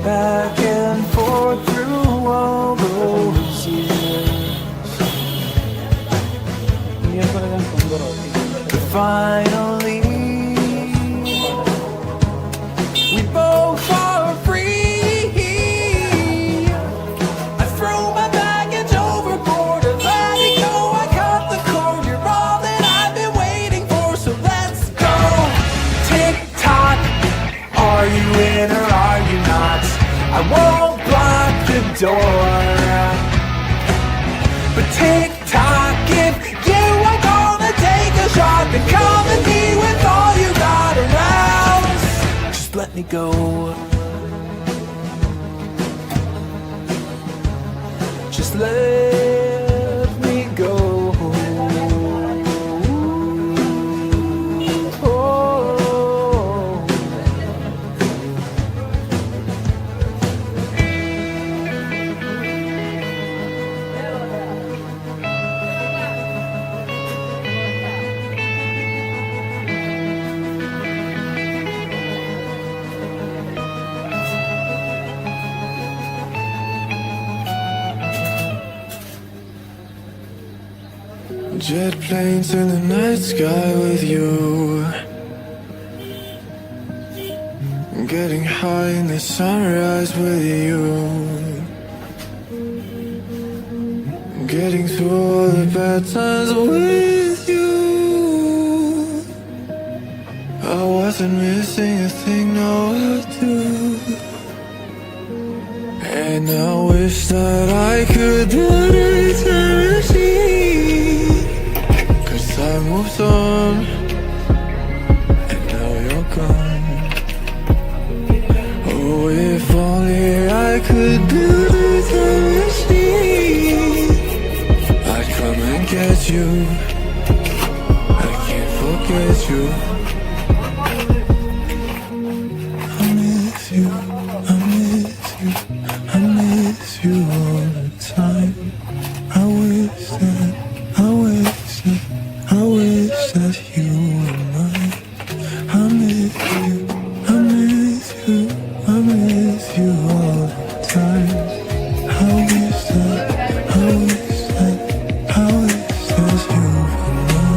back and forth through all those years. But finally, we both are free. I throw my baggage overboard and let it go. I cut the cord. You're all that I've been waiting for, so let's go. Tick tock, are you in or are you not? I won't block the door, but tick tock, if you are gonna take a shot, then come at me with all you got around. Just let me go. Just let me go. Oh. Jet planes in the night sky with you, getting high in the sunrise with you, getting through all the bad times with you. I wasn't missing a thing, no I do. And I wish that I could put eternity. Time moves on, and now you're gone. Oh, if only I could build a time machine, I'd come and get you. I can't forget you. I miss you, I miss you, I miss you all the time. I wish that you were mine. I miss you, I miss you, I miss you all the time. I wish that you were mine.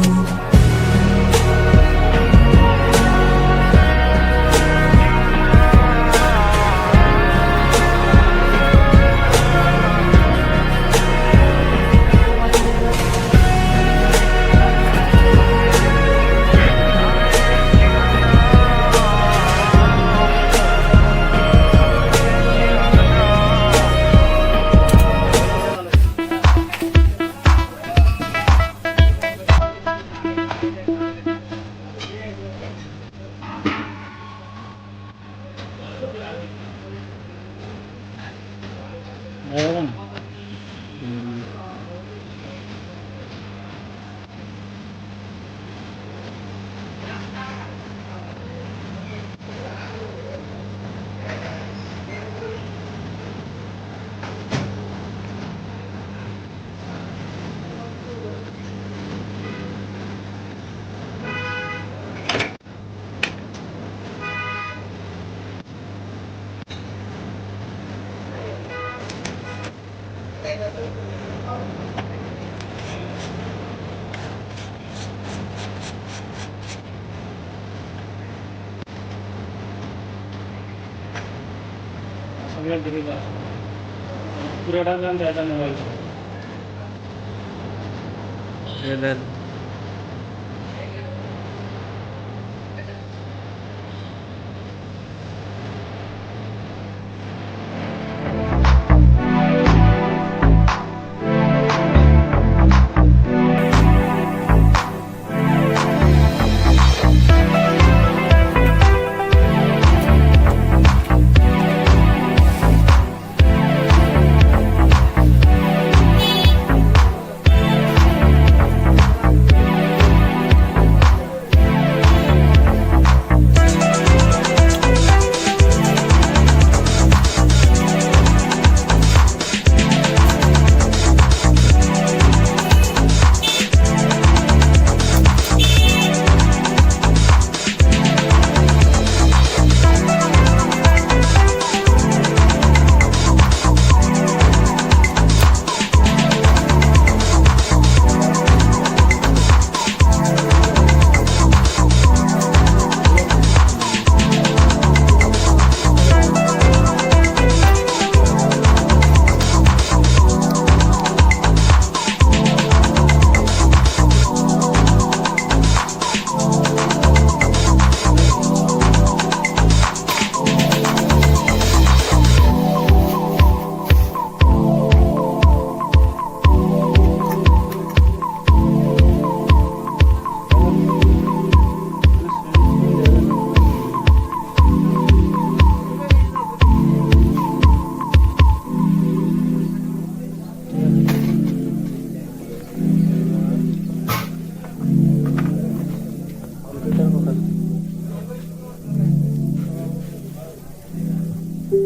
Jet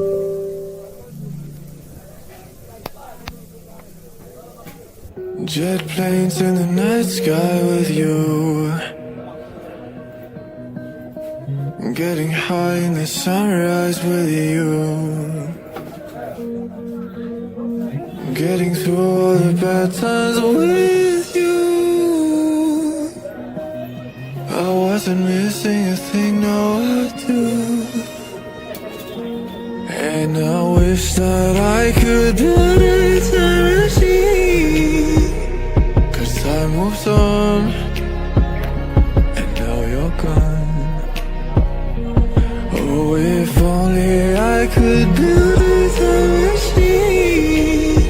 planes in the night sky with you, getting high in the sunrise with you, getting through all the bad times with you. I wasn't missing a thing, no I do. And I wish that I could build a time machine, 'cause time moves on, and now you're gone. Oh, if only I could build a time machine,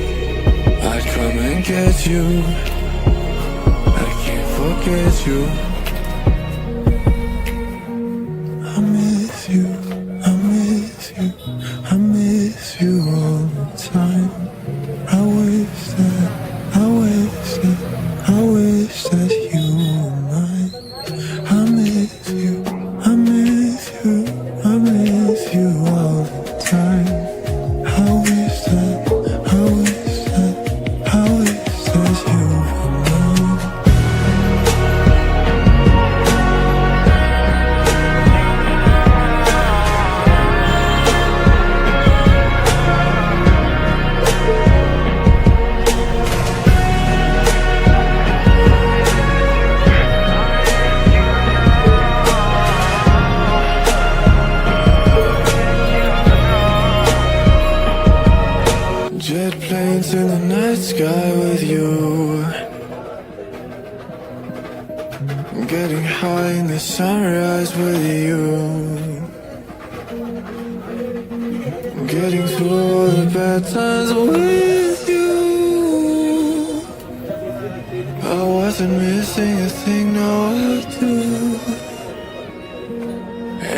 I'd come and get you. I can't forget you. I miss you, I miss you, I miss you all the time. I wish that, I wish that, I wish that you were mine. I miss you, I miss you, I miss you all the time. I wish that, I wish that, I wish that you were mine. Jet planes in the night sky with you, getting high in the sunrise with you, getting through all the bad times with you. I wasn't missing a thing, no I do.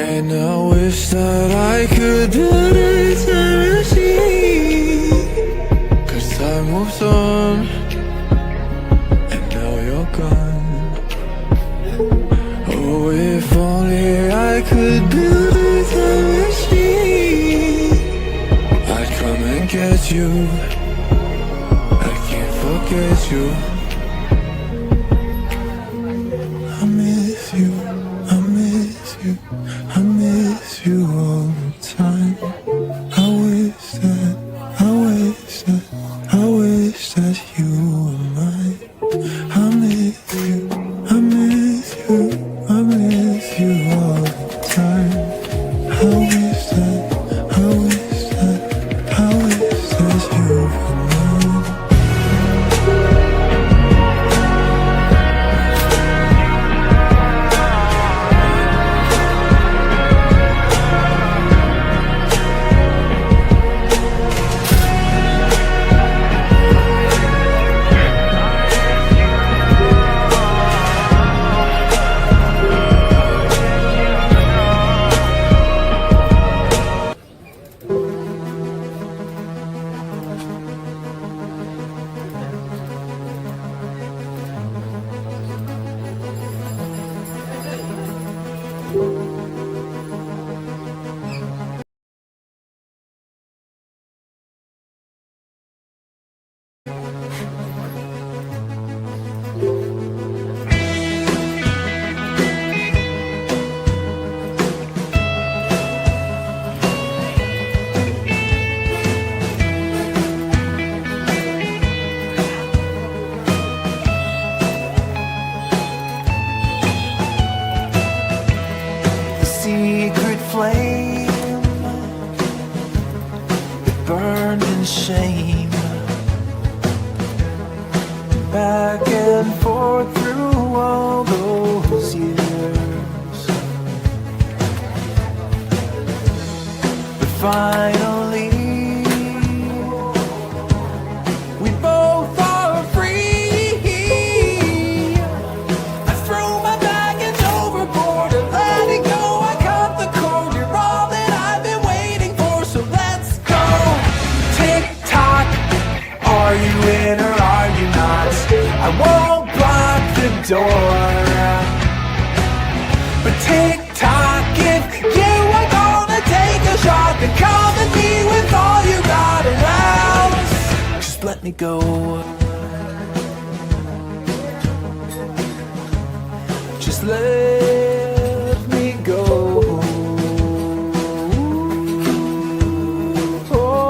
And I wish that I could build a time machine, 'cause time moves on, and now you're gone. Oh, if only I could build a time machine, I'd come and get you. I can't forget you. I miss you, I miss you, I miss you all the time. I wish that, I wish that, I wish that you were mine. I miss you, I miss you, I miss you all the time. I wish that, I wish that, I wish that you were mine. Secret flame that burned in shame, back and forth through all those years. But finally we both are free. I threw my baggage overboard and let it go. I cut the cord. You're all that I've been waiting for, so let's go. Tick tock, are you in or are you not? I won't block the door, but tick tock, if you are gonna take a shot, then come and me go. Just let me go. Oh.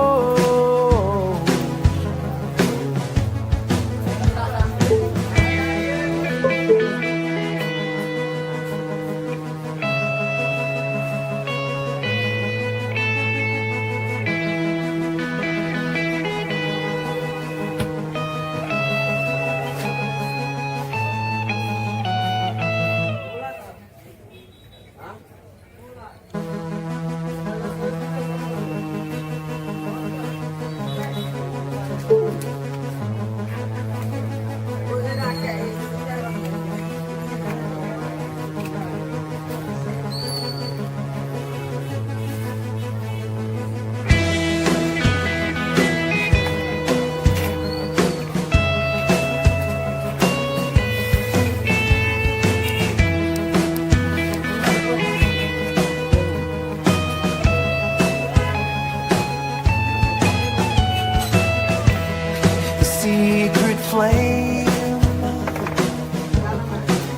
Secret flame,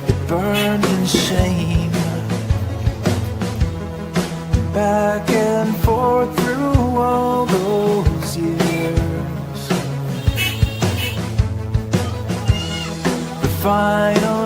it burned in shame, back and forth through all those years. The final